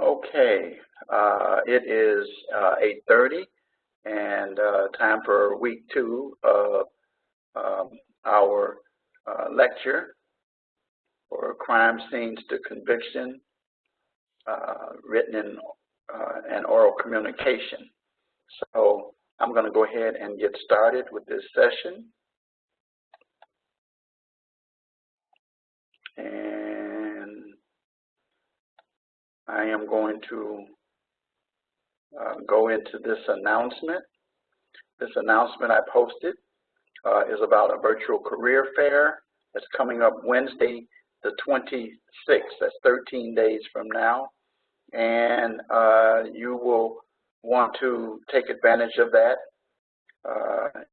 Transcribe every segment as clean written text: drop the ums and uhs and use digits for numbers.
Okay, it is 8:30 and time for week 2 of our lecture for crime scenes to conviction, written and oral communication. So I'm going to go ahead and get started with this session. And I am going to go into this announcement. This announcement I posted is about a virtual career fair that's coming up Wednesday the 26th. That's 13 days from now. And you will want to take advantage of that.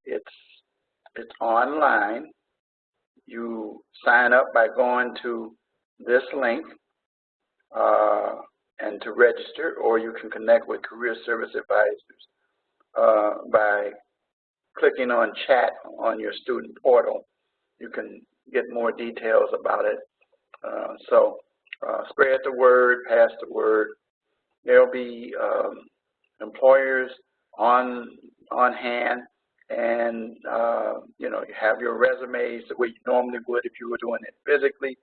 It's online. You sign up by going to this link and to register, or you can connect with career service advisors by clicking on chat on your student portal. You can get more details about it. So spread the word, pass the word. There'll be employers on hand, and you have your resumes the way you normally would if you were doing it physically.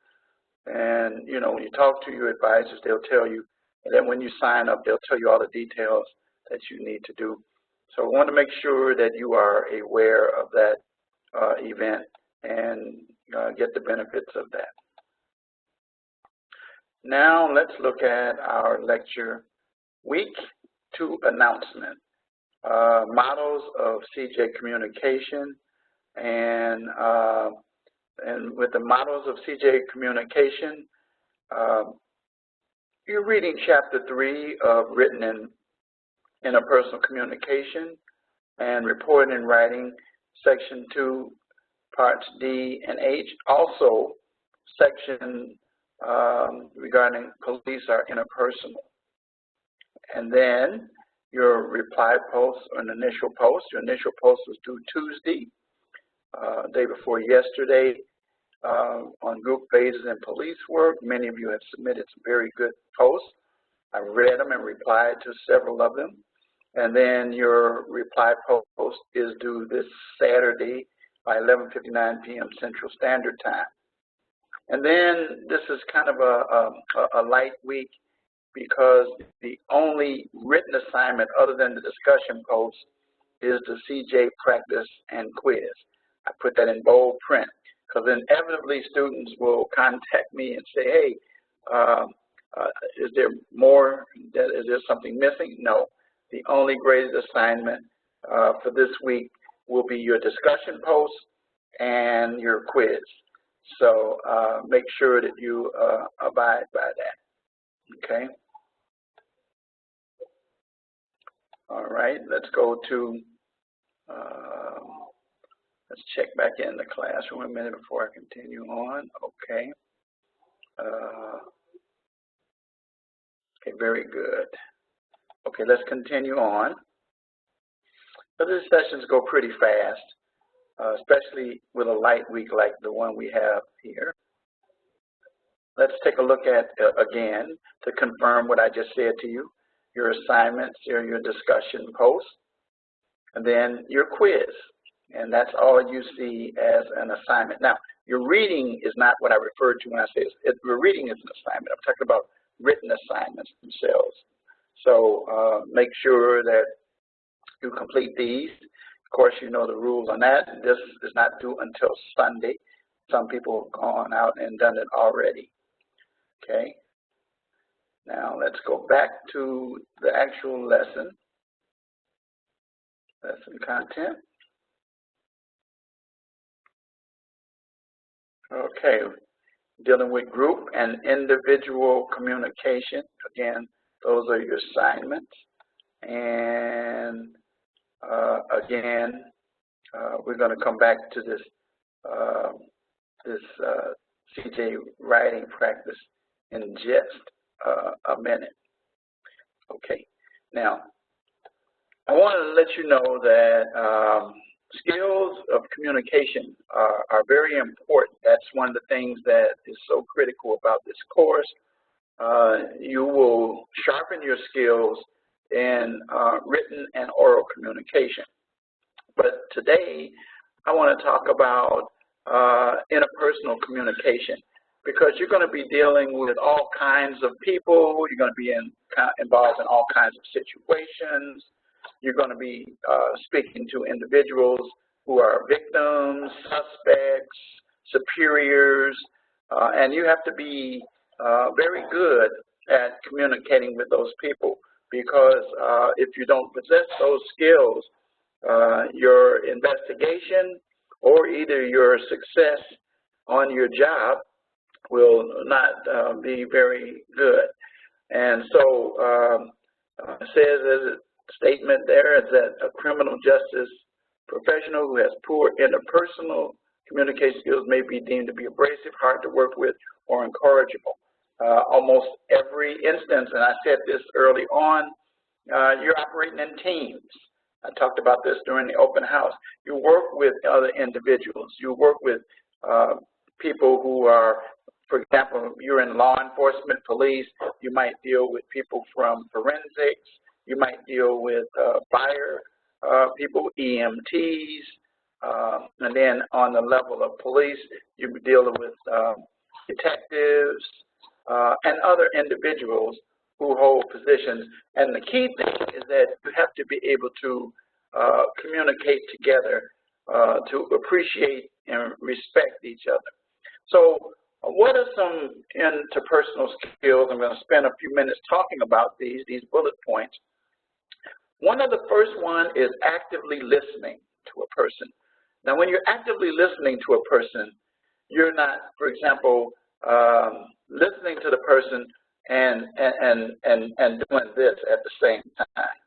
And when you talk to your advisors, they'll tell you, and then when you sign up, they'll tell you all the details that you need to do. So I want to make sure that you are aware of that event and get the benefits of that. Now let's look at our lecture week 2 announcement. Models of CJ communication, and with the models of CJ communication, you're reading chapter 3 of written and interpersonal communication, and reporting and writing, section 2, parts D and H. Also, section regarding police are interpersonal. And then your reply post, an initial post. Your initial post was due Tuesday, day before yesterday, on group phases and police work. Many of you have submitted some very good posts. I read them and replied to several of them. And then your reply post is due this Saturday by 11:59 p.m. Central Standard Time. And then this is kind of a light week, because the only written assignment other than the discussion post is the CJ practice and quiz. I put that in bold print because inevitably students will contact me and say, hey, is there more? Is there something missing? No. The only graded assignment for this week will be your discussion post and your quiz. So make sure that you abide by that, okay? All right, let's go to, let's check back in the classroom a minute before I continue on. Okay. Okay, very good. Okay, let's continue on. So these sessions go pretty fast, especially with a light week like the one we have here. Let's take a look at, again, to confirm what I just said to you, your assignments, your discussion posts, and then your quiz. And that's all you see as an assignment. Now, your reading is not what I referred to when I say your reading is an assignment. I'm talking about written assignments themselves. So make sure that you complete these. Of course, you know the rules on that. This is not due until Sunday. Some people have gone out and done it already. Okay. Now let's go back to the actual lesson. Lesson content. Okay. Dealing with group and individual communication. Again, those are your assignments. And again, we're going to come back to this CJ writing practice in just a minute. Okay. Now, I want to let you know that skills of communication are very important. That's one of the things that is so critical about this course. You will sharpen your skills in written and oral communication. But today, I want to talk about interpersonal communication, because you're going to be dealing with all kinds of people. You're going to be involved in all kinds of situations. You're going to be speaking to individuals who are victims, suspects, superiors, and you have to be very good at communicating with those people, because if you don't possess those skills, your investigation or either your success on your job will not be very good. And so it says, as a statement there, is that a criminal justice professional who has poor interpersonal communication skills may be deemed to be abrasive, hard to work with, or incorrigible. Almost every instance, and I said this early on, you're operating in teams. I talked about this during the open house. You work with other individuals. You work with people who are, for example, you're in law enforcement, police. You might deal with people from forensics. You might deal with fire people, EMTs. And then on the level of police, you deal with detectives and other individuals who hold positions. And the key thing is that you have to be able to communicate together to appreciate and respect each other. So what are some interpersonal skills? I'm going to spend a few minutes talking about these bullet points. One of the first one is actively listening to a person. Now, when you're actively listening to a person, you're not, for example, listening to the person and doing this at the same time,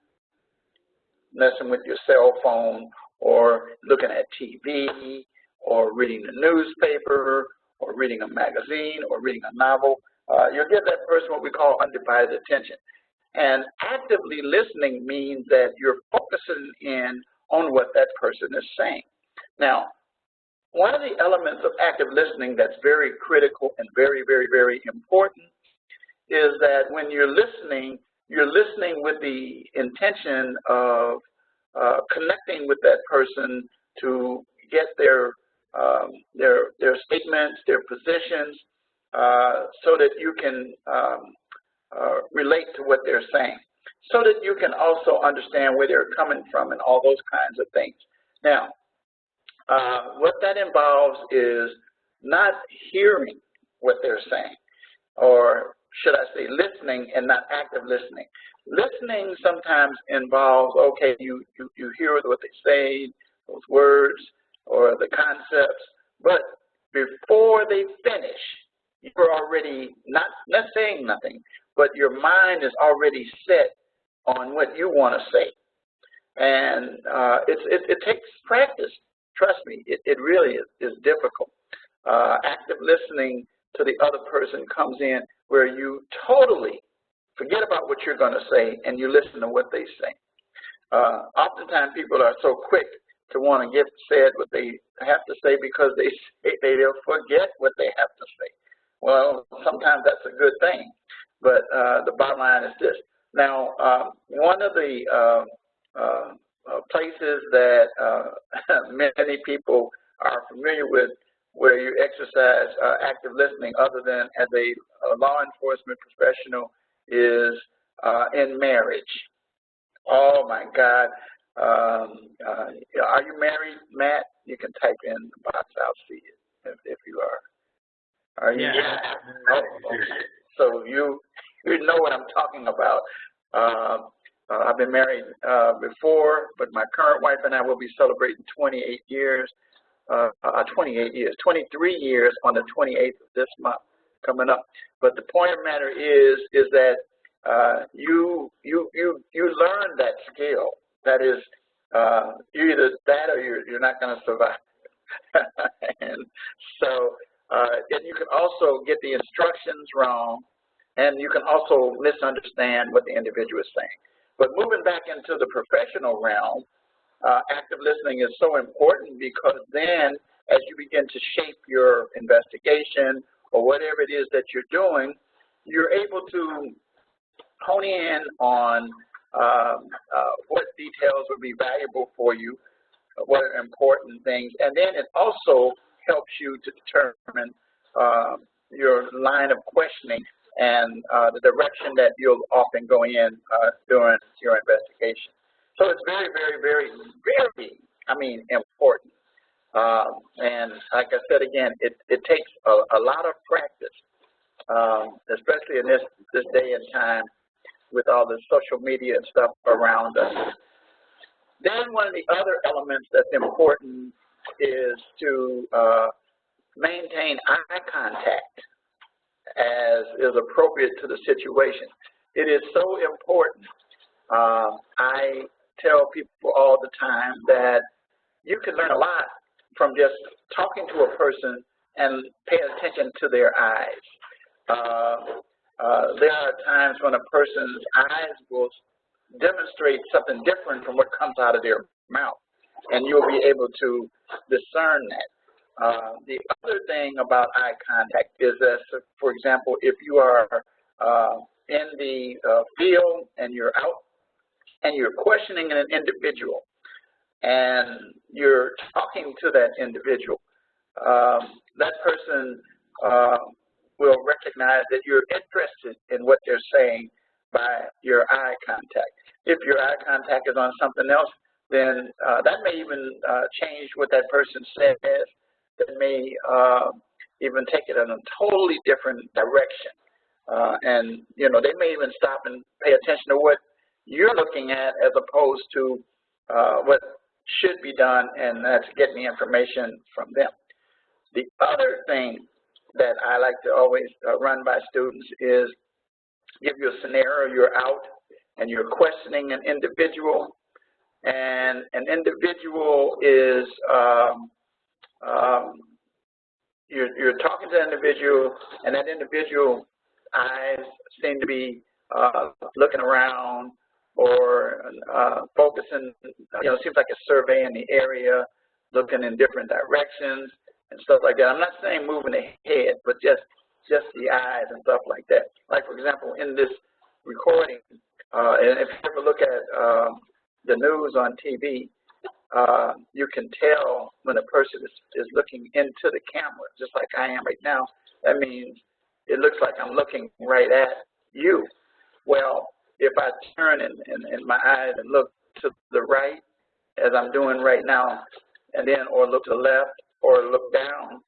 messing with your cell phone or looking at TV or reading the newspaper or reading a magazine or reading a novel. You'll give that person what we call undivided attention. And actively listening means that you're focusing in on what that person is saying. Now, one of the elements of active listening that's very critical and very, very, very important is that when you're listening with the intention of connecting with that person to get their statements, their positions, so that you can relate to what they're saying, so that you can also understand where they're coming from and all those kinds of things. Now, what that involves is not hearing what they're saying, or should I say listening and not active listening. Listening sometimes involves, okay, you hear what they say, those words or the concepts, but before they finish, you're already not saying nothing, but your mind is already set on what you want to say. And it takes practice. Trust me, it really is difficult. Active listening to the other person comes in where you totally forget about what you're going to say and you listen to what they say. Oftentimes people are so quick to want to get said what they have to say because they'll forget what they have to say. Well, sometimes that's a good thing, but the bottom line is this. Now, one of the places that many people are familiar with where you exercise active listening other than as a law enforcement professional is in marriage. Oh, my God. Are you married, Matt? You can type in the box. I'll see it if you are. Are you? Yeah. Oh, okay. So you know what I'm talking about. I've been married before, but my current wife and I will be celebrating 23 years on the 28th of this month coming up. But the point of the matter is that you learn that skill. That is, you're either that or you're not going to survive. And so, and you can also get the instructions wrong, and you can also misunderstand what the individual is saying. But moving back into the professional realm, active listening is so important because then as you begin to shape your investigation or whatever it is that you're doing, you're able to hone in on what details would be valuable for you, what are important things, and then it also helps you to determine your line of questioning and the direction that you'll often go in during your investigation. So it's very, very, very, very, important. And like I said again, it takes a lot of practice, especially in this day and time with all the social media and stuff around us. Then one of the other elements that's important is to maintain eye contact as is appropriate to the situation. It is so important. I tell people all the time that you can learn a lot from just talking to a person and paying attention to their eyes. There are times when a person's eyes will demonstrate something different from what comes out of their mouth, and you'll be able to discern that. The other thing about eye contact is that, for example, if you are in the field and you're out and you're questioning an individual and you're talking to that individual, that person will recognize that you're interested in what they're saying by your eye contact. If your eye contact is on something else, then that may even change what that person says. That may even take it in a totally different direction. And, they may even stop and pay attention to what you're looking at as opposed to what should be done, and that's getting the information from them. The other thing that I like to always run by students is give you a scenario. You're out and you're questioning an individual, and an individual is you're talking to an individual, and that individual eyes seem to be looking around or focusing, it seems like a survey in the area, looking in different directions and stuff like that. I'm not saying moving the head, but just the eyes and stuff like that. Like, for example, in this recording, and if you ever look at the news on TV, you can tell when a person is looking into the camera, just like I am right now. That means it looks like I'm looking right at you. Well, if I turn in my eyes and look to the right, as I'm doing right now, and then or look to the left or look down,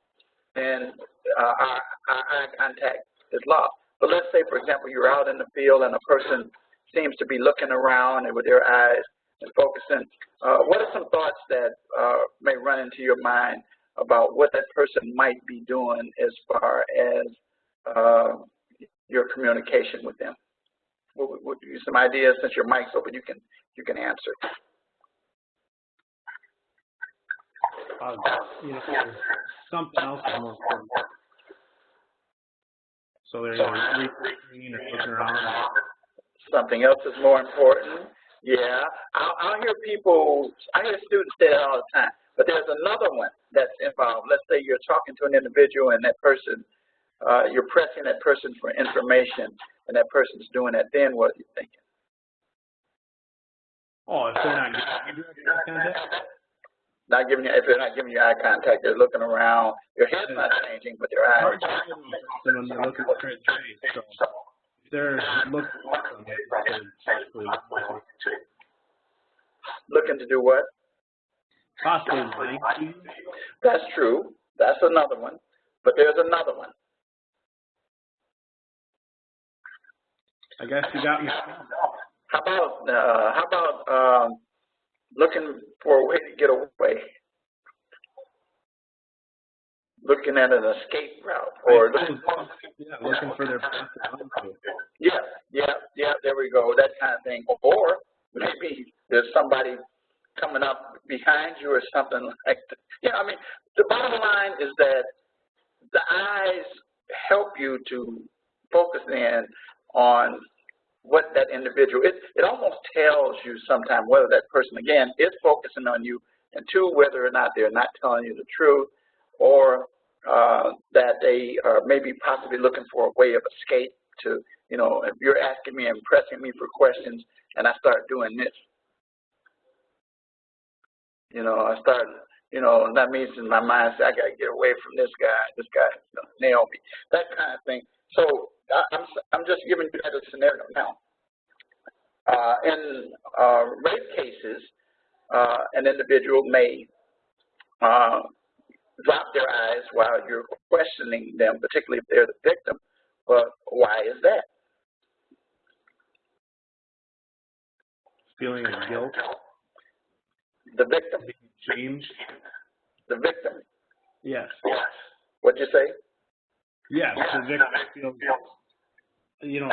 then our eye contact is lost. But let's say, for example, you're out in the field and a person seems to be looking around and with their eyes and focusing. What are some thoughts that may run into your mind about what that person might be doing as far as your communication with them? We'll give you some ideas. Since your mic's open, you can answer. Something else is more important. So they're reading or looking around. Something else is more important. Yeah, I'll hear students say that all the time. But there's another one that's involved. Let's say you're talking to an individual and that person, you're pressing that person for information, and that person's doing that. Then what are you thinking? Oh, if they're not giving you eye contact? If they're not giving you eye contact, they're looking around. Your head's not changing, but their eyes. When they're looking straight face. So if they're looking to do what? Possibly blank. That's true. That's another one. But there's another one. I guess you got me. How about looking for a way to get away? Looking at an escape route, or looking for their path to run to. Yeah. There we go. That kind of thing. Or maybe there's somebody coming up behind you or something like that. The bottom line is that the eyes help you to focus in on what that individual, it almost tells you sometimes whether that person, again, is focusing on you, and two, whether or not they're not telling you the truth, or that they are maybe possibly looking for a way of escape to you know, if you're asking me and pressing me for questions and I start doing this, you know, I start, you know, and that means in my mind, say, I got to get away from this guy. This guy's going to nail me. That kind of thing. So I'm just giving you that as a scenario now. In rape cases, an individual may drop their eyes while you're questioning them, particularly if they're the victim. But why is that? Feeling of guilt. The victim. Change. The victim. Yes. What'd you say? Yes, the victim feels, you know,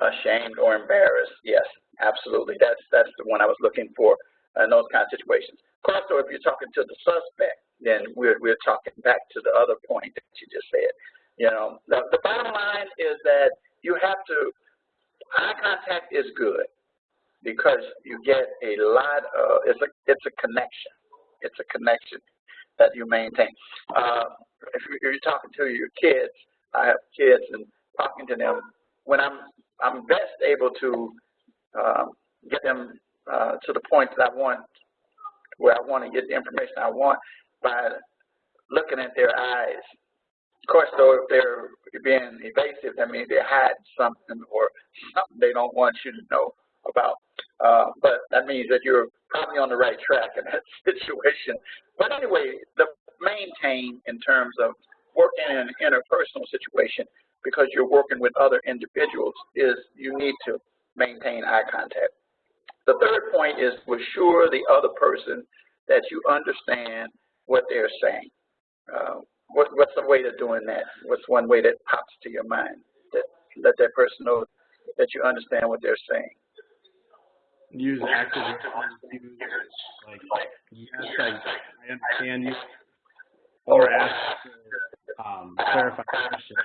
ashamed or embarrassed. Yes, absolutely. That's the one I was looking for in those kind of situations. Of course, so if you're talking to the suspect, then we're talking back to the other point that you just said. You know, the bottom line is that you have to, eye contact is good because you get a lot of, it's a connection. It's a connection that you maintain. If you're talking to your kids, I have kids, and talking to them, when I'm best able to get them to the point that I want, where I want to get the information I want by looking at their eyes. Of course, though, if they're being evasive, that means they're hiding something or something they don't want you to know about. But that means that you're probably on the right track in that situation. But anyway, the maintain in terms of working in an interpersonal situation, because you're working with other individuals, is you need to maintain eye contact. The third point is to assure the other person that you understand what they're saying. What's the way to doing that? What's one way that pops to your mind that let that person know that you understand what they're saying? Use active response, like yes, I understand you, or ask clarify questions.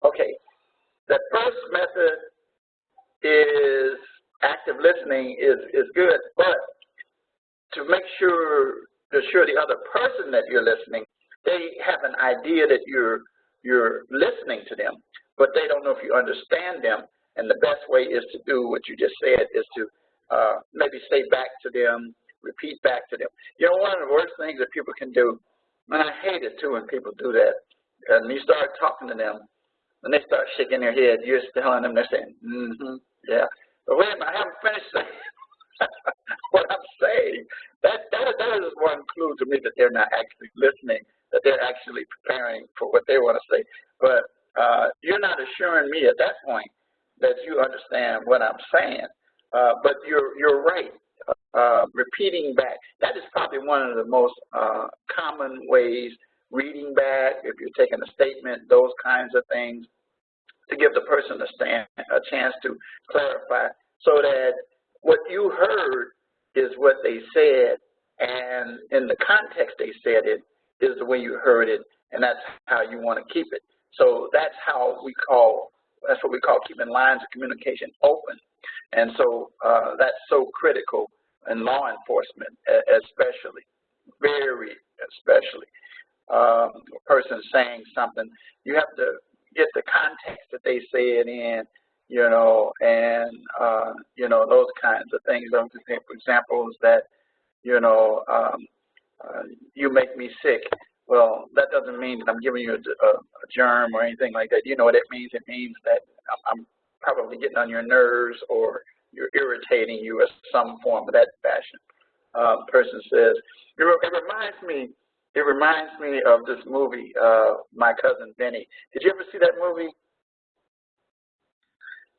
Okay, the first method is active listening is good, but to make sure, to assure the other person that you're listening, they have an idea that you're listening to them, but they don't know if you understand them. And the best way is to do what you just said, is to maybe say back to them, repeat back to them. You know, one of the worst things that people can do, and I hate it too when people do that, and you start talking to them, and they start shaking their head, you're telling them, they're saying, yeah. But wait a minute, I haven't finished saying what I'm saying. That is one clue to me that they're not actually listening, that they're actually preparing for what they want to say. But you're not assuring me at that point that you understand what I'm saying. But you're right. Repeating back, that is probably one of the most common ways, reading back, if you're taking a statement, those kinds of things, to give the person a chance to clarify, so that what you heard is what they said, and in the context they said it is the way you heard it, and that's how you want to keep it. So that's what we call keeping lines of communication open. And so that's so critical in law enforcement, especially, very especially. A person saying something, you have to get the context that they say it in, you know, and, you know, those kinds of things. For example, is that, you know, you make me sick. Well, that doesn't mean that I'm giving you a germ or anything like that. You know what it means? It means that I'm probably getting on your nerves, or you're irritating you in some form of that fashion. Person says, it reminds me of this movie, My Cousin Vinny. Did you ever see that movie?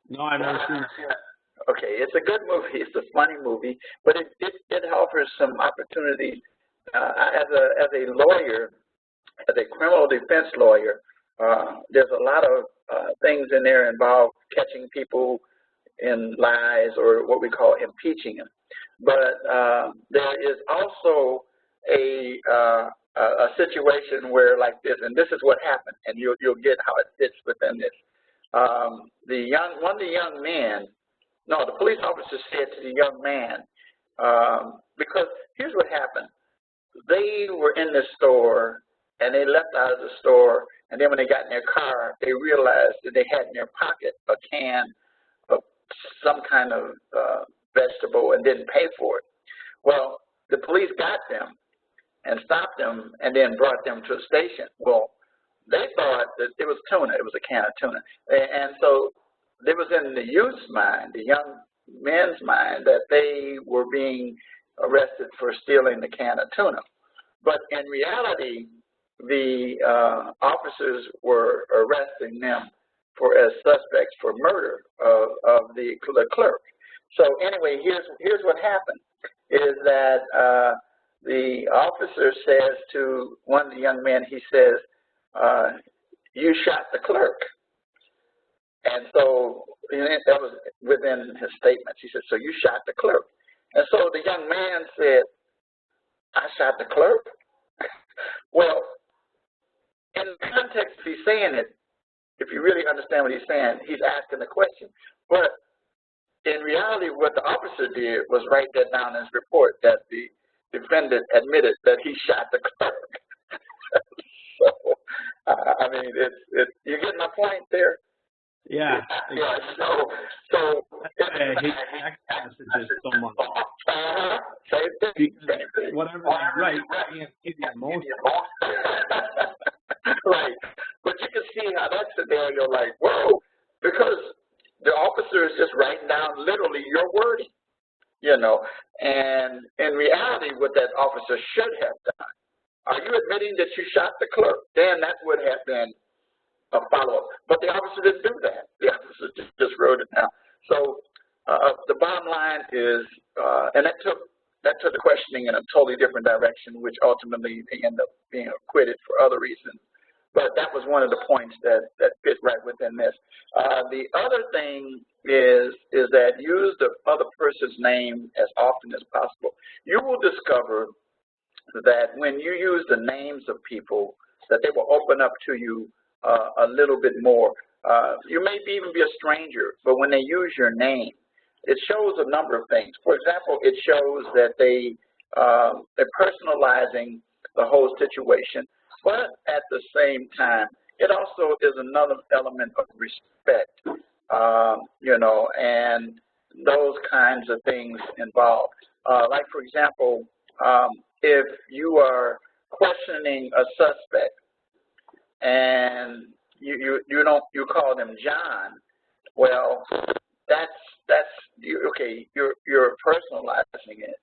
No, I've never seen it. Okay, it's a good movie. It's a funny movie, but it offers some opportunities. As a lawyer, as a criminal defense lawyer, there's a lot of things in there involve catching people in lies, or what we call impeaching them. But there is also a situation where, like this, and this is what happened, and you'll get how it fits within this. One of the young men, no, the police officer said to the young man, because here's what happened. They were in the store, and they left out of the store, and then when they got in their car, they realized that they had in their pocket a can of some kind of vegetable and didn't pay for it. Well, the police got them and stopped them and then brought them to a station. Well, they thought that it was tuna. It was a can of tuna. And so it was in the youth's mind, the young men's mind, that they were being arrested for stealing the can of tuna. But in reality, the officers were arresting them as suspects for murder of the clerk. So anyway, here's what happened, is that the officer says to one of the young men, he says, you shot the clerk. And so that was within his statements. He said, so you shot the clerk. And so the young man said, I shot the clerk? Well, in the context he's saying it, if you really understand what he's saying, he's asking the question. But in reality, what the officer did was write that down in his report, that the defendant admitted that he shot the clerk. So, I mean, you get my point there? Yeah. Yeah. So I hate text messages so much. Because whatever they write, you can't see the emotion. Right. But you can see how that scenario, like, whoa, because the officer is just writing down literally your wording, you know. And in reality, what that officer should have done, are you admitting that you shot the clerk? Then that would have been a follow-up. But the officer didn't do that. The officer just wrote it down. So the bottom line is, and that took the questioning in a totally different direction, which ultimately they end up being acquitted for other reasons. But that was one of the points that fit right within this. The other thing is that use the other person's name as often as possible. You will discover that when you use the names of people, that they will open up to you a little bit more. You may even be a stranger, but when they use your name, it shows a number of things. For example, it shows that they're personalizing the whole situation, but at the same time, it also is another element of respect, you know, and those kinds of things involved. Like, for example, if you are questioning a suspect and you call them John, well, that's okay. You're personalizing it,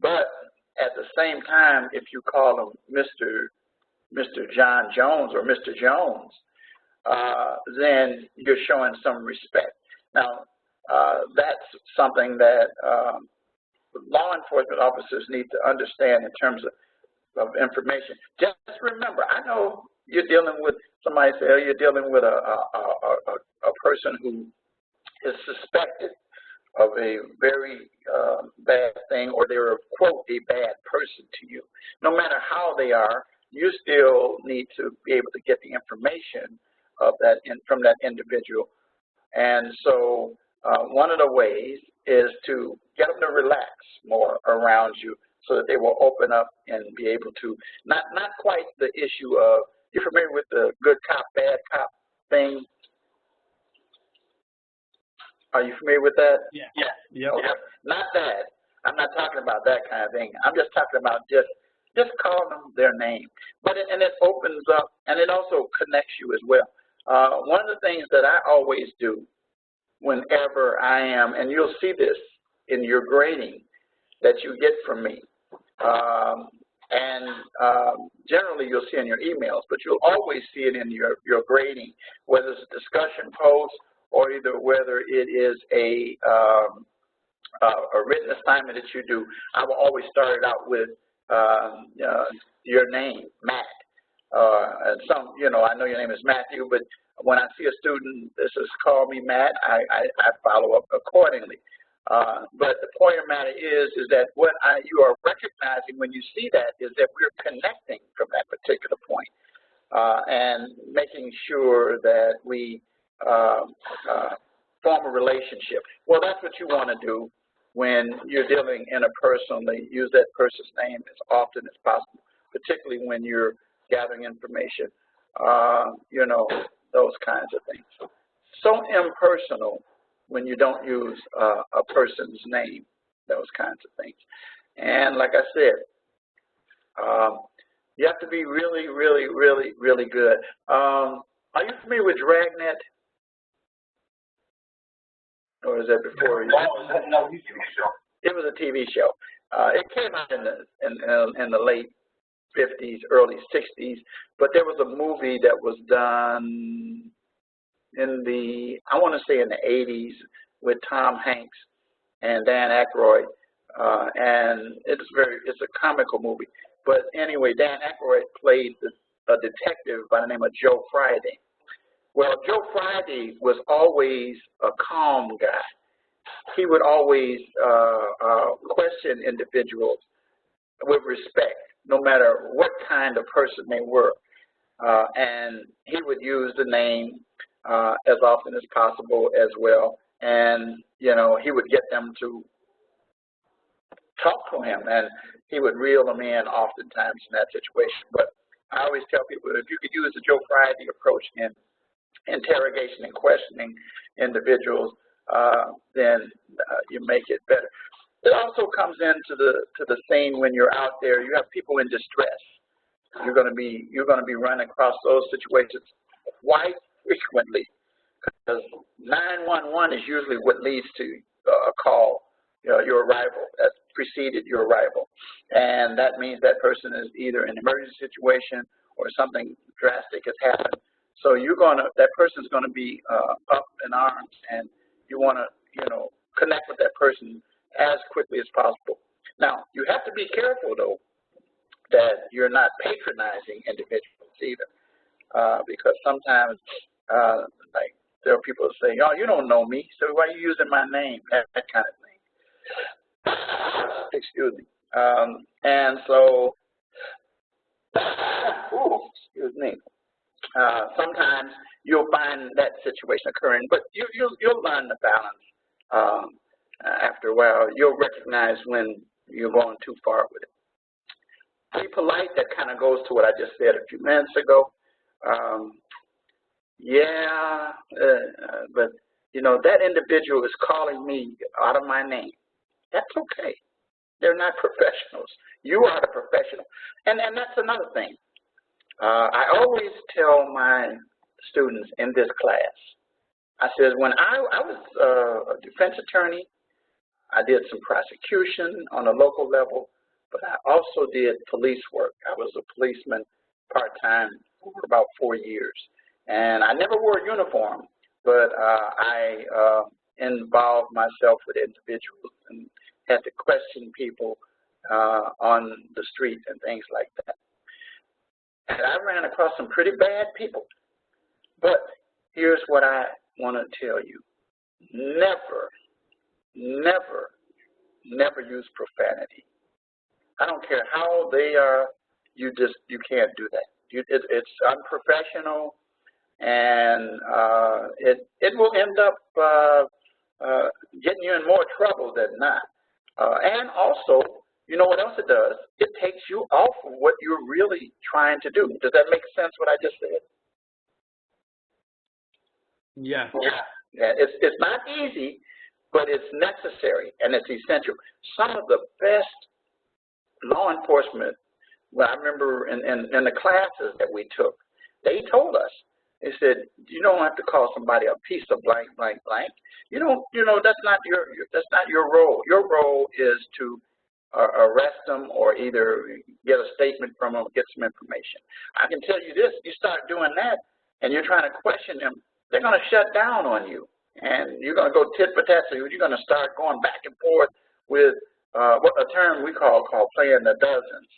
but at the same time, if you call him Mr. John Jones or Mr. Jones, then you're showing some respect. Now, that's something that law enforcement officers need to understand in terms of information. Just remember, I know you're dealing with somebody say, oh, you're dealing with a person who is suspected of a very bad thing, or they're, quote, a bad person to you. No matter how they are, you still need to be able to get the information of that from that individual. And so one of the ways is to get them to relax more around you so that they will open up and be able to, not quite the issue of, you're familiar with the good cop, bad cop thing? Are you familiar with that? Yeah. Yeah. Yep. Okay. Not that. I'm not talking about that kind of thing. I'm just talking about just calling them their name. But it opens up, and it also connects you as well. One of the things that I always do whenever I am, and you'll see this in your grading that you get from me, and generally you'll see in your emails, but you'll always see it in your grading, whether it's a discussion post or either whether it is a written assignment that you do. I will always start it out with your name, Matt. And some, you know, I know your name is Matthew, but when I see a student that says, call me Matt, I follow up accordingly. But the point of the matter is that what you are recognizing when you see that is that we're connecting from that particular point and making sure that we form a relationship. Well, that's what you want to do when you're dealing interpersonally. Use that person's name as often as possible, particularly when you're gathering information you know, those kinds of things. So impersonal when you don't use a person's name, those kinds of things. And like I said, you have to be really, really, really, really good. Are you familiar with Dragnet? Or is that before you? It was a TV show. It came out in the late 50s, early 60s, but there was a movie that was done in the, I want to say in the 80s with Tom Hanks and Dan Aykroyd, and it's a comical movie. But anyway, Dan Aykroyd played a detective by the name of Joe Friday. Well, Joe Friday was always a calm guy. He would always question individuals with respect, no matter what kind of person they were. And he would use the name as often as possible as well. And, you know, he would get them to talk to him, and he would reel them in oftentimes in that situation. But I always tell people, if you could use the Joe Friday approach in interrogation and questioning individuals, then you make it better. It also comes into the scene when you're out there. You have people in distress. You're going to be running across those situations quite frequently, because 911 is usually what leads to a call, your arrival, that preceded your arrival, and that means that person is either in an emergency situation or something drastic has happened. So that person's going to be up in arms, and you want to, connect with that person as quickly as possible. Now, you have to be careful, though, that you're not patronizing individuals either, because sometimes, like, there are people who say, "Oh, you don't know me, so why are you using my name?" That kind of thing. Excuse me. And so, excuse me. Sometimes you'll find that situation occurring, but you'll learn the balance. After a while, you'll recognize when you're going too far with it. Be polite. That kind of goes to what I just said a few minutes ago. But that individual is calling me out of my name. That's okay. They're not professionals. You are the professional, and that's another thing. I always tell my students in this class, I said, when I was a defense attorney, I did some prosecution on a local level, but I also did police work. I was a policeman part-time for about 4 years. And I never wore a uniform, but I involved myself with individuals and had to question people on the street and things like that. And I ran across some pretty bad people. But here's what I want to tell you. Never, never, never use profanity. I don't care how they are, you can't do that. It's unprofessional, and it will end up getting you in more trouble than not. And also, you know what else it does? It takes you off of what you're really trying to do. Does that make sense, what I just said? Yeah. Yeah. It's not easy, but it's necessary, and it's essential. Some of the best law enforcement, well, I remember in the classes that we took, they told us, they said, you don't have to call somebody a piece of blank, blank, blank. That's not your role. Your role is to arrest them or either get a statement from them, get some information. I can tell you this, you start doing that and you're trying to question them, they're going to shut down on you. And you're going to go tit for tat. So you're going to start going back and forth with what a term we call playing the dozens,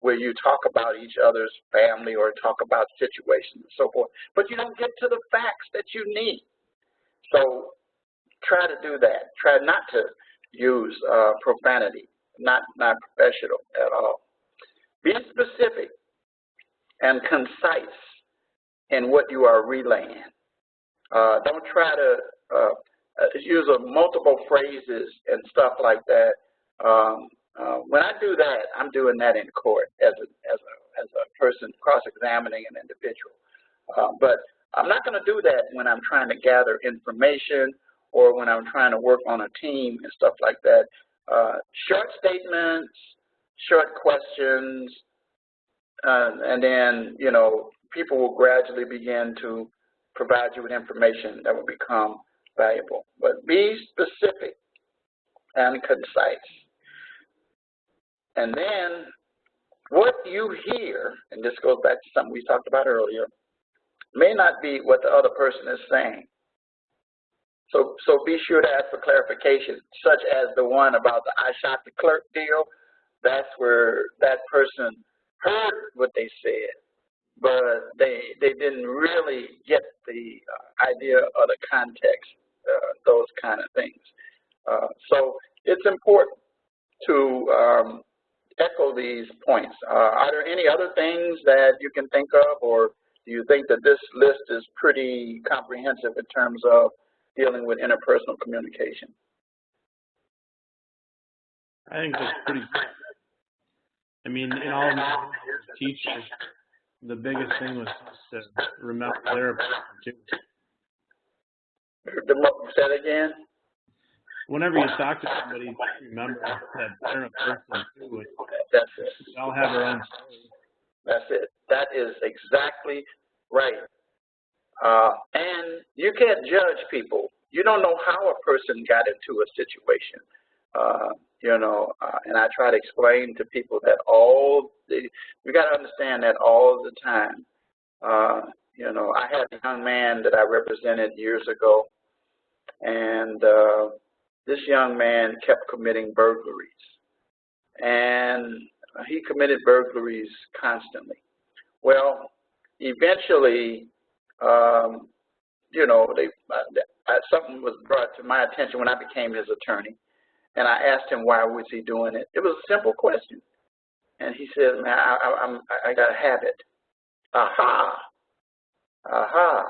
where you talk about each other's family or talk about situations and so forth. But you don't get to the facts that you need. So try to do that. Try not to use profanity, not professional at all. Be specific and concise in what you are relaying. Don't try to use multiple phrases and stuff like that When I do that, I'm doing that in court as a person cross-examining an individual. But I'm not going to do that when I'm trying to gather information or when I'm trying to work on a team and stuff like that. Short statements, short questions, and then, you know, people will gradually begin to provide you with information that will become valuable. But be specific and concise. And then what you hear, and this goes back to something we talked about earlier, may not be what the other person is saying. So be sure to ask for clarification, such as the one about the I shot the clerk deal. That's where that person heard what they said, but they didn't really get the idea or the context, those kind of things. So it's important to echo these points. Are there any other things that you can think of, or do you think that this list is pretty comprehensive in terms of dealing with interpersonal communication? I think that's pretty good. I mean, in all of my teachers, the biggest thing was to remember their opinion too. Say that again? Whenever you talk to somebody, remember that they're a person too. That's it. We all have our own story. That's it. That is exactly right. And you can't judge people. You don't know how a person got into a situation. You know, and I try to explain to people that you got to understand that all the time. You know, I had a young man that I represented years ago, and this young man kept committing burglaries. And he committed burglaries constantly. Well, eventually, you know, something was brought to my attention when I became his attorney, and I asked him why was he doing it. It was a simple question, and he said, "Man, I got a habit." Aha, aha.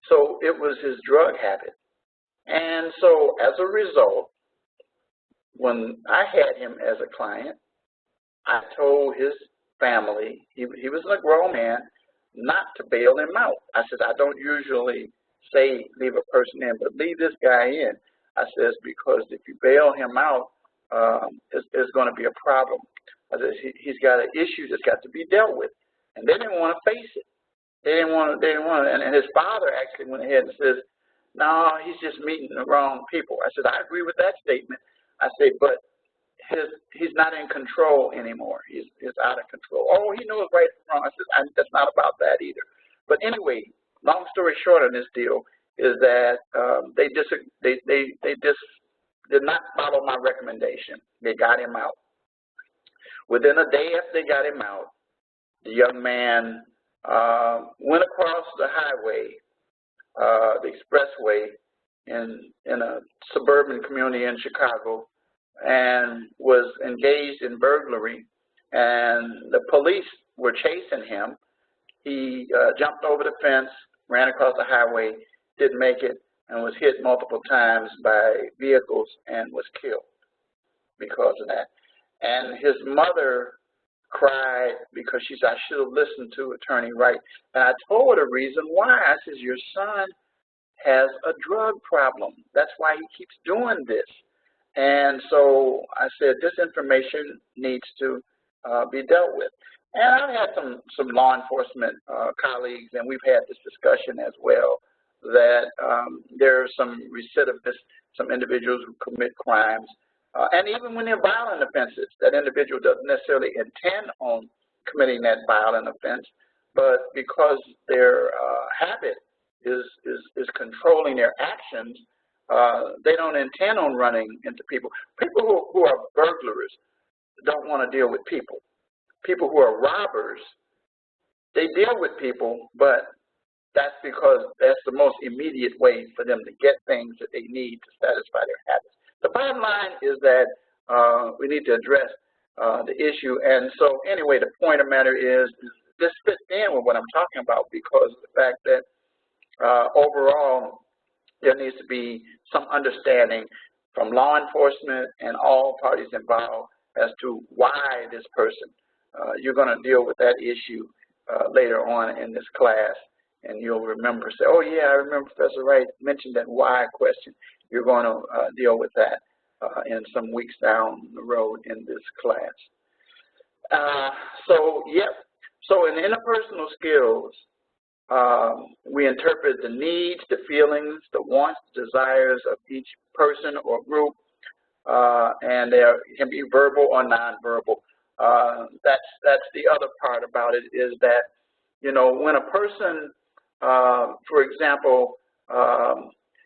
So it was his drug habit, and so as a result, when I had him as a client, I told his family, he was a grown man, not to bail him out. I said, I don't usually say leave a person in, but leave this guy in. I says, because if you bail him out, there's going to be a problem. I said, he's got an issue that's got to be dealt with. And they didn't want to face it. They didn't want to, and his father actually went ahead and says, no, he's just meeting the wrong people. I said, I agree with that statement. I say, but he's not in control anymore. He's out of control. Oh, he knows right from wrong. I said, that's not about that either. But anyway, long story short on this deal is that they did not follow my recommendation. They got him out. Within a day after they got him out, the young man went across the highway, the expressway, in a suburban community in Chicago, and was engaged in burglary, and the police were chasing him. He jumped over the fence, ran across the highway, didn't make it, and was hit multiple times by vehicles and was killed because of that. And his mother cried because she said, I should have listened to Attorney Wright. And I told her the reason why. I said, your son has a drug problem. That's why he keeps doing this. And so I said, this information needs to be dealt with. And I've had some law enforcement colleagues, and we've had this discussion as well, that there are some recidivists, some individuals who commit crimes. And even when they're violent offenses, that individual doesn't necessarily intend on committing that violent offense, but because their habit is controlling their actions, they don't intend on running into people. People who are burglars don't want to deal with people. People who are robbers, they deal with people, but that's because that's the most immediate way for them to get things that they need to satisfy their habits. The bottom line is that we need to address the issue. And so anyway, the point of the matter is this fits in with what I'm talking about because of the fact that overall there needs to be some understanding from law enforcement and all parties involved as to why this person. You're going to deal with that issue later on in this class, and you'll remember, say, oh yeah, I remember Professor Wright mentioned that why question. You're going to deal with that in some weeks down the road in this class. So in interpersonal skills, we interpret the needs, the feelings, the wants, the desires of each person or group, and they can be verbal or nonverbal. That's the other part about it, is that, you know, when a person, for example,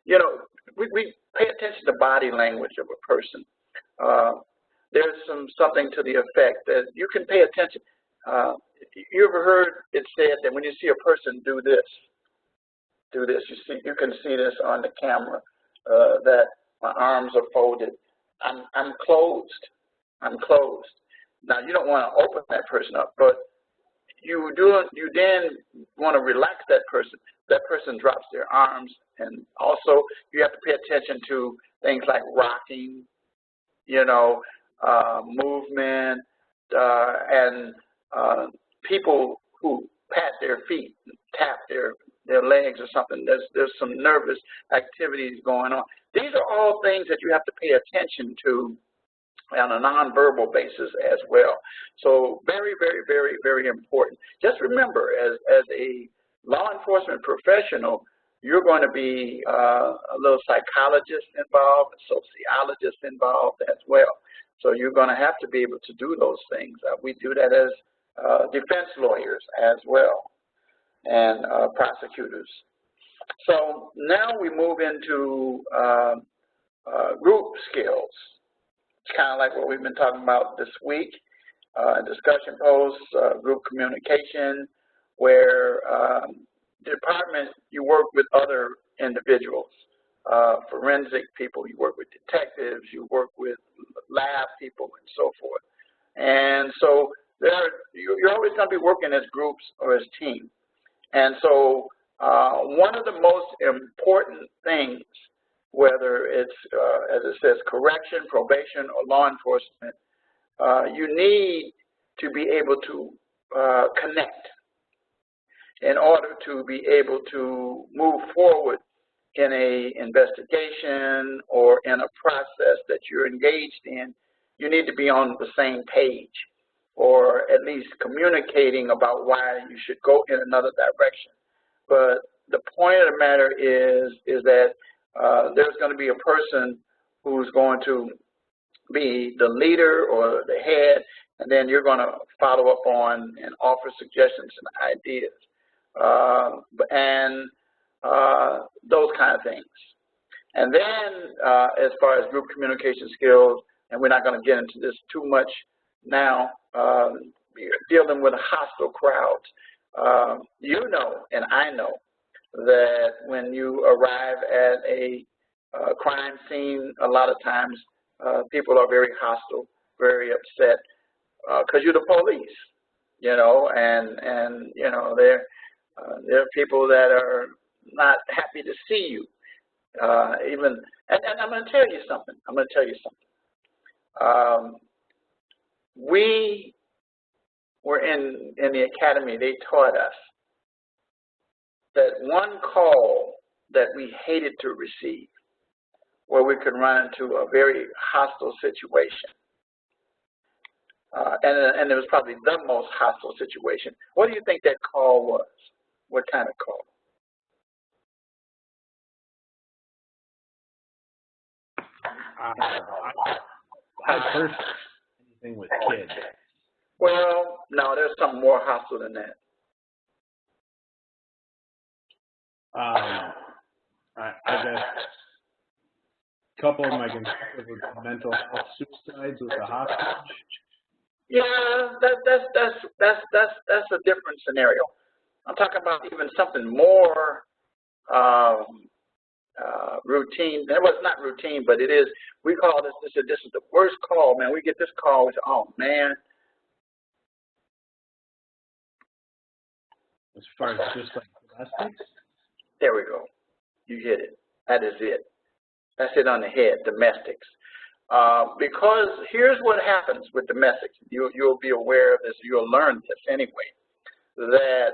you know, we pay attention to body language of a person. There's something to the effect that you can pay attention. You ever heard it said that when you see a person do this, you can see this on the camera, that my arms are folded. I'm closed. I'm closed. Now you don't want to open that person up, but you then want to relax that person. That person drops their arms, and also you have to pay attention to things like rocking, you know, movement, and people who pat their feet, tap their legs or something. There's some nervous activities going on. These are all things that you have to pay attention to on a nonverbal basis as well. So very, very, very, very important. Just remember, as a law enforcement professional, you're going to be a little psychologist involved, a sociologist involved as well. So you're going to have to be able to do those things. We do that as defense lawyers as well, and prosecutors. So now we move into group skills. It's kind of like what we've been talking about this week, discussion posts, group communication, where department, you work with other individuals, forensic people, you work with detectives, you work with lab people, and so forth. And so you're always going to be working as groups or as teams. And so one of the most important things, whether it's, as it says, correction, probation, or law enforcement, you need to be able to connect in order to be able to move forward in a investigation or in a process that you're engaged in. You need to be on the same page, or at least communicating about why you should go in another direction. But the point of the matter is that there's going to be a person who's going to be the leader or the head, and then you're going to follow up on and offer suggestions and ideas, and those kind of things. And then as far as group communication skills, and we're not going to get into this too much now, dealing with hostile crowds. You know, and I know, that when you arrive at a crime scene, a lot of times people are very hostile, very upset, because you're the police, you know, and you know, there are people that are not happy to see you, even, and I'm going to tell you something. We were in the academy, they taught us that one call that we hated to receive, where we could run into a very hostile situation, and it was probably the most hostile situation. What do you think that call was? What kind of call? I personally, anything with kids. Well, no, there's something more hostile than that. I guess a couple of my conservative mental health suicides with a hostage. Yeah, that's a different scenario. I'm talking about even something more routine. That was not routine, but it is. We call this is the worst call, man. We get this call, we say, oh man. As far as just like domestics? There we go. You hit it. That is it. That's it on the head, domestics. Because here's what happens with domestics. You'll be aware of this. You'll learn this anyway, that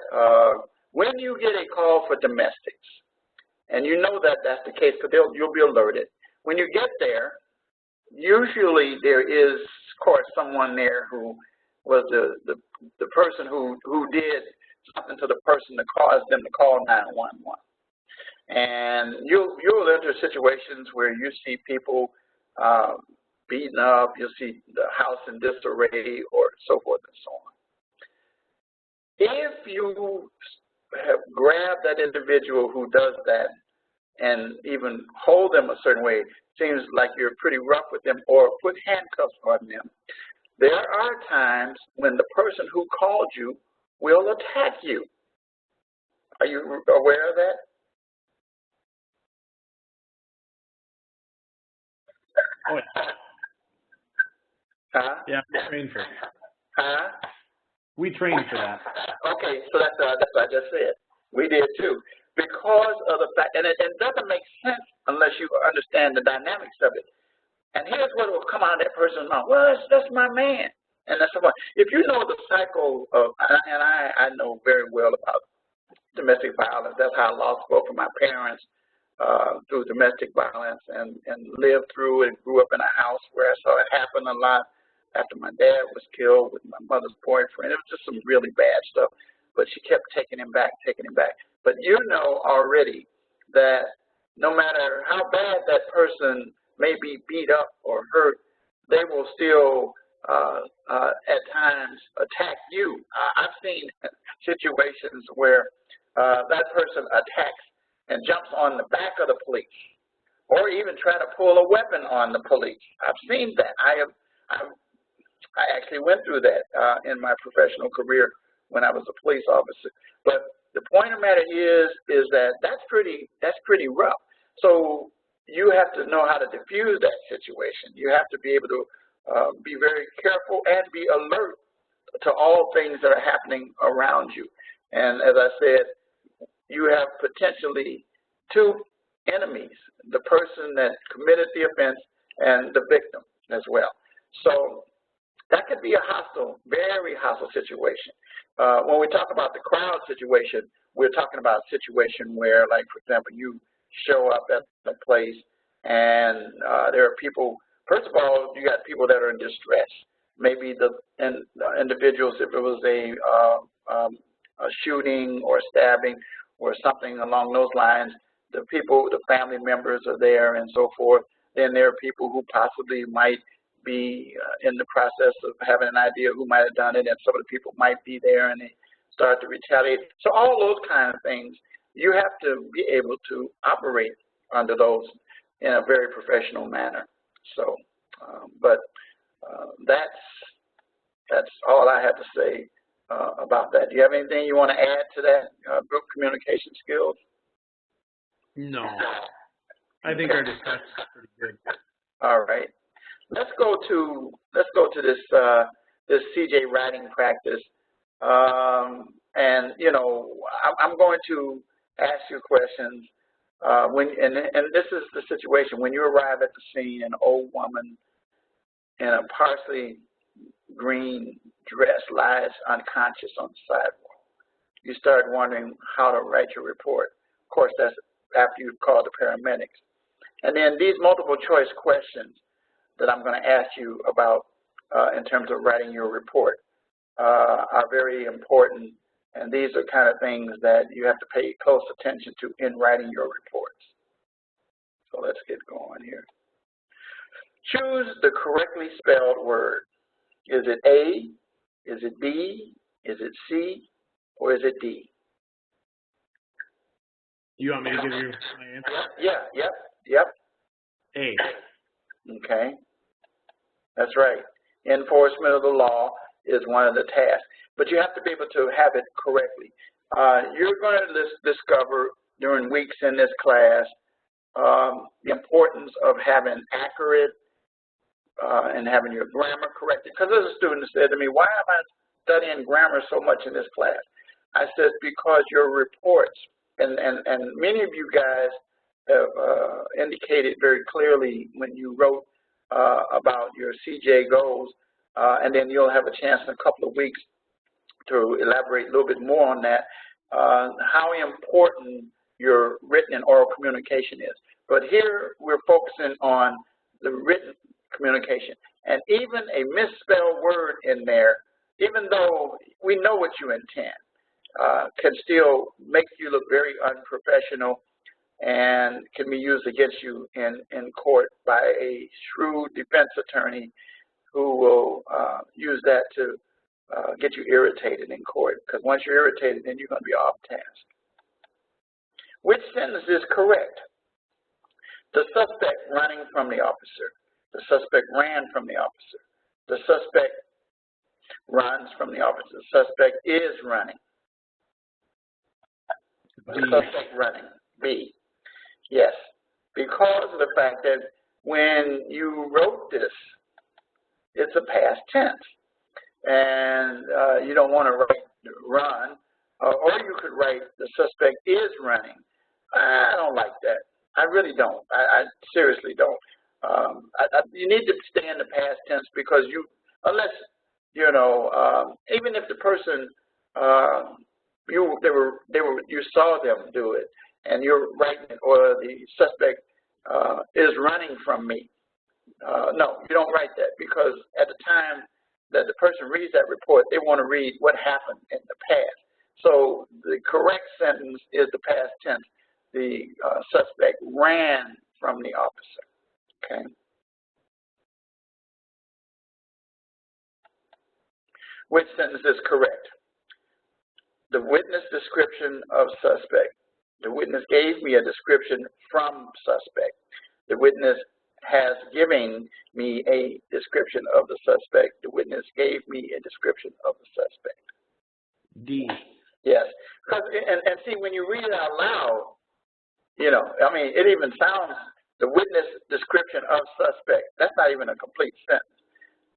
when you get a call for domestics, and you know that that's the case because you'll be alerted. When you get there, usually there is, of course, someone there who was the person who did something to the person that caused them to call 911. And you'll enter situations where you see people beaten up, you'll see the house in disarray, or so forth and so on. If you have grabbed that individual who does that and even hold them a certain way, seems like you're pretty rough with them, or put handcuffs on them, there are times when the person who called you will attack you. Are you aware of that? Oh, yeah. Huh? Yeah, we trained for that. Huh? We trained for that. Okay, so that's what I just said. We did too. Because of the fact, and it doesn't make sense unless you understand the dynamics of it. And here's what will come out of that person's mouth. Well, that's my man. And that's what, if you know the cycle of, and I know very well about domestic violence. That's how I lost both of my parents through domestic violence, and lived through and grew up in a house where I saw it happen a lot after my dad was killed with my mother's boyfriend. It was just some really bad stuff. But she kept taking him back. But you know already that no matter how bad that person may be beat up or hurt, they will still at times attack you. I've seen situations where that person attacks and jumps on the back of the police, or even try to pull a weapon on the police. I've seen that. I actually went through that in my professional career when I was a police officer. But the point of the matter is that that's pretty rough. So you have to know how to diffuse that situation. You have to be able to be very careful and be alert to all things that are happening around you. And as I said, you have potentially two enemies, the person that committed the offense and the victim as well. So that could be a hostile, very hostile situation. When we talk about the crowd situation, we're talking about a situation where, like, for example, you show up at the place and there are people. First of all, you got people that are in distress. Maybe the individuals, if it was a shooting or stabbing or something along those lines, the family members are there and so forth. Then there are people who possibly might be in the process of having an idea who might have done it, and some of the people might be there and they start to retaliate. So all those kind of things, you have to be able to operate under those in a very professional manner. So, that's all I have to say about that. Do you have anything you want to add to that, group communication skills? No. I think our discussion is pretty good. All right. Let's go to this CJ writing practice. And you know, I'm going to ask you questions. And this is the situation when you arrive at the scene, an old woman in a parsley green dress lies unconscious on the sidewalk. You start wondering how to write your report. Of course, that's after you call the paramedics. And then these multiple choice questions that I'm going to ask you about in terms of writing your report are very important. And these are kind of things that you have to pay close attention to in writing your reports. So let's get going here. Choose the correctly spelled word. Is it A? Is it B? Is it C? Or is it D? You want me to give you my answer? Yep. A. Okay. That's right. Enforcement of the law is one of the tasks. But you have to be able to have it correctly. You're going to discover during weeks in this class the importance of having accurate and having your grammar corrected. Because there's a student that said to me, why am I studying grammar so much in this class? I said, because your reports, and many of you guys have indicated very clearly when you wrote about your CJ goals, and then you'll have a chance in a couple of weeks to elaborate a little bit more on that, how important your written and oral communication is. But here we're focusing on the written communication. And even a misspelled word in there, even though we know what you intend, can still make you look very unprofessional and can be used against you in court by a shrewd defense attorney who will use that to get you irritated in court. Because once you're irritated, then you're going to be off task. Which sentence is correct? The suspect running from the officer. The suspect ran from the officer. The suspect runs from the officer. The suspect is running. The suspect running. B. Yes. Because of the fact that when you wrote this, it's a past tense. And you don't want to write run. Or you could write the suspect is running. I don't like that. I really don't. I seriously don't. You need to stay in the past tense because unless, even if the person, you saw them do it and you're writing it, or the suspect is running from me. No, you don't write that because at the time that the person reads that report, they want to read what happened in the past. So the correct sentence is the past tense. The suspect ran from the officer. Okay. Which sentence is correct? The witness description of suspect. The witness gave me a description from suspect. The witness has given me a description of the suspect. The witness gave me a description of the suspect. D. Yes. And see, when you read it out loud, it even sounds, the witness description of suspect. That's not even a complete sentence.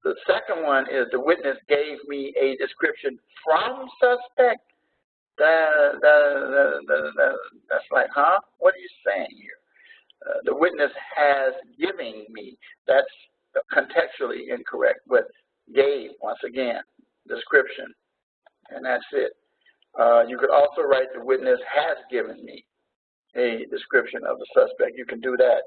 The second one is the witness gave me a description from suspect. That's like, huh? What are you saying here? The witness has given me. That's contextually incorrect, but gave, once again, description, and that's it. You could also write the witness has given me a description of the suspect. You can do that.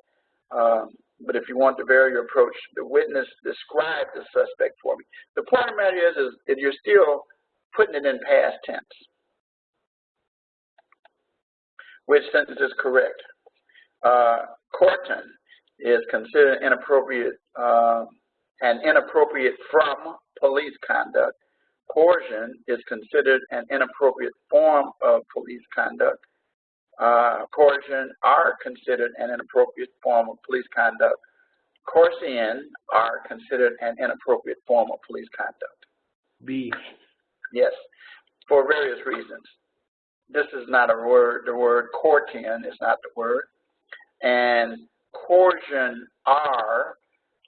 But if you want to vary your approach, the witness described the suspect for me. The point of the matter is that you're still putting it in past tense. Which sentence is correct? Courting is considered inappropriate and inappropriate from police conduct. Coercion is considered an inappropriate form of police conduct. Coercion are considered an inappropriate form of police conduct. Coercion are considered an inappropriate form of police conduct. B. Yes, for various reasons. This is not a word. The word courting is not the word. And coercion are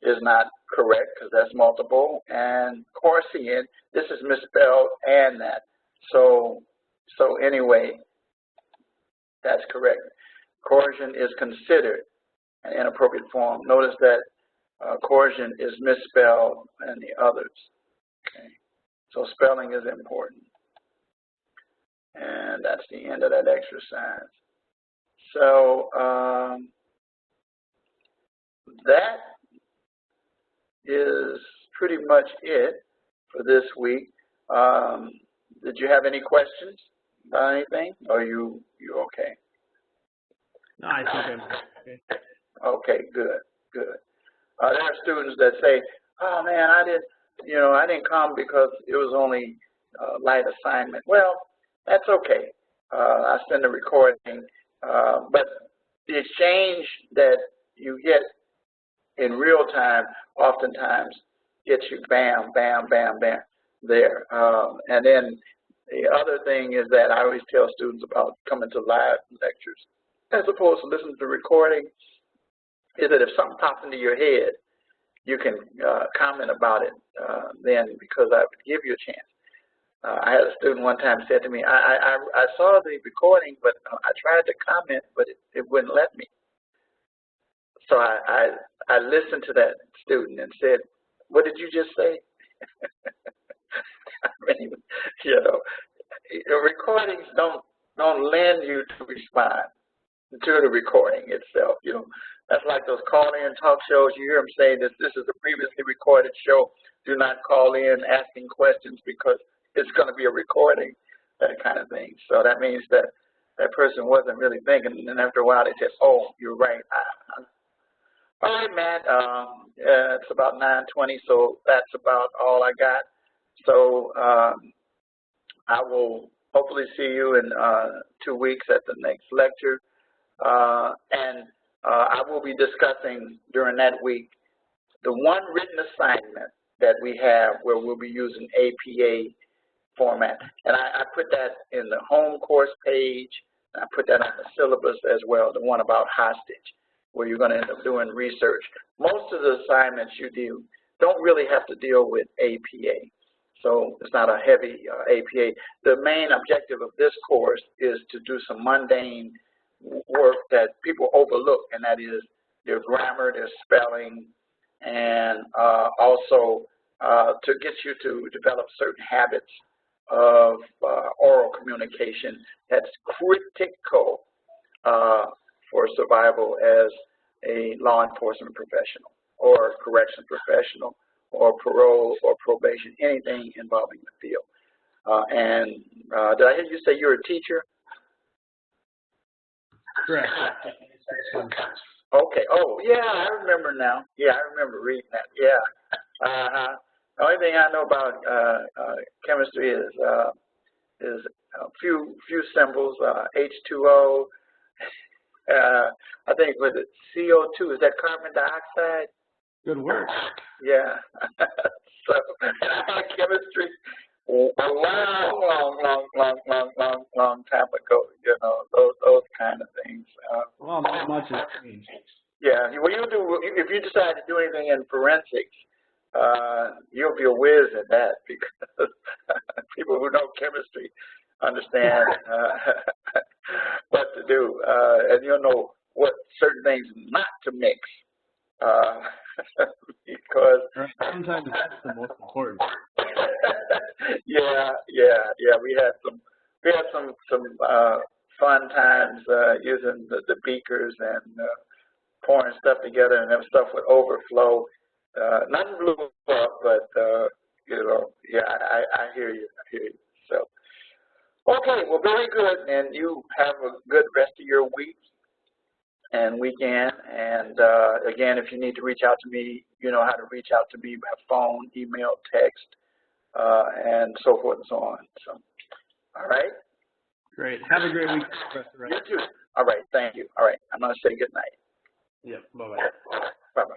is not correct because that's multiple. And coercion, this is misspelled and that. So anyway, that's correct. Coercion is considered an inappropriate form. Notice that coercion is misspelled in the others. Okay. So spelling is important. And that's the end of that exercise. So that is pretty much it for this week. Did you have any questions about anything? Or you okay? No, I think I'm okay. Okay, good. There are students that say, "Oh man, I didn't come because it was only light assignment." Well, that's okay. I send a recording, but the exchange that you get in real time oftentimes gets you bam, bam, bam, bam there. And then the other thing is that I always tell students about coming to live lectures as opposed to listening to the recording, is that if something pops into your head, you can comment about it then, because I would give you a chance. I had a student one time said to me, I saw the recording, but I tried to comment, but it wouldn't let me. So I I listened to that student and said, "What did you just say?" I mean, you know, recordings don't lend you to respond to the recording itself. You know, that's like those call-in talk shows. You hear them say this is a previously recorded show. Do not call in asking questions because it's going to be a recording, that kind of thing. So that means that that person wasn't really thinking, and then after a while they said, "Oh, you're right." All right, Matt. It's about 9:20, so that's about all I got. So I will hopefully see you in 2 weeks at the next lecture, and I will be discussing during that week the one written assignment that we have where we'll be using APA format. And I put that in the home course page, and I put that on the syllabus as well, the one about hostage, where you're going to end up doing research. Most of the assignments you do don't really have to deal with APA. So it's not a heavy APA. The main objective of this course is to do some mundane work that people overlook, and that is their grammar, their spelling, and also to get you to develop certain habits of oral communication that's critical for survival as a law enforcement professional or correction professional or parole or probation, anything involving the field. And did I hear you say you're a teacher? Correct. Okay. Oh, yeah, I remember now. Yeah, I remember reading that. Yeah. The only thing I know about chemistry is a few symbols. H2O. I think was it CO2? Is that carbon dioxide? Good work. Yeah. So and I had chemistry a long time ago. You know, those kind of things. Well, not much has changed. Yeah. Well, if you decide to do anything in forensics, you'll be a whiz at that because people who know chemistry understand what to do, and you'll know what certain things not to mix. Because sometimes that's the most important. yeah. We had some fun times using the beakers and pouring stuff together, and then stuff would overflow. Nothing blew up, but you know, yeah, I hear you. So, okay, well, very good, and you have a good rest of your week and weekend. And again, if you need to reach out to me, you know how to reach out to me by phone, email, text, and so forth and so on. So, all right. Great. Have a great week. You too. All right. Thank you. All right. I'm going to say good night. Yep. Bye-bye. Bye-bye.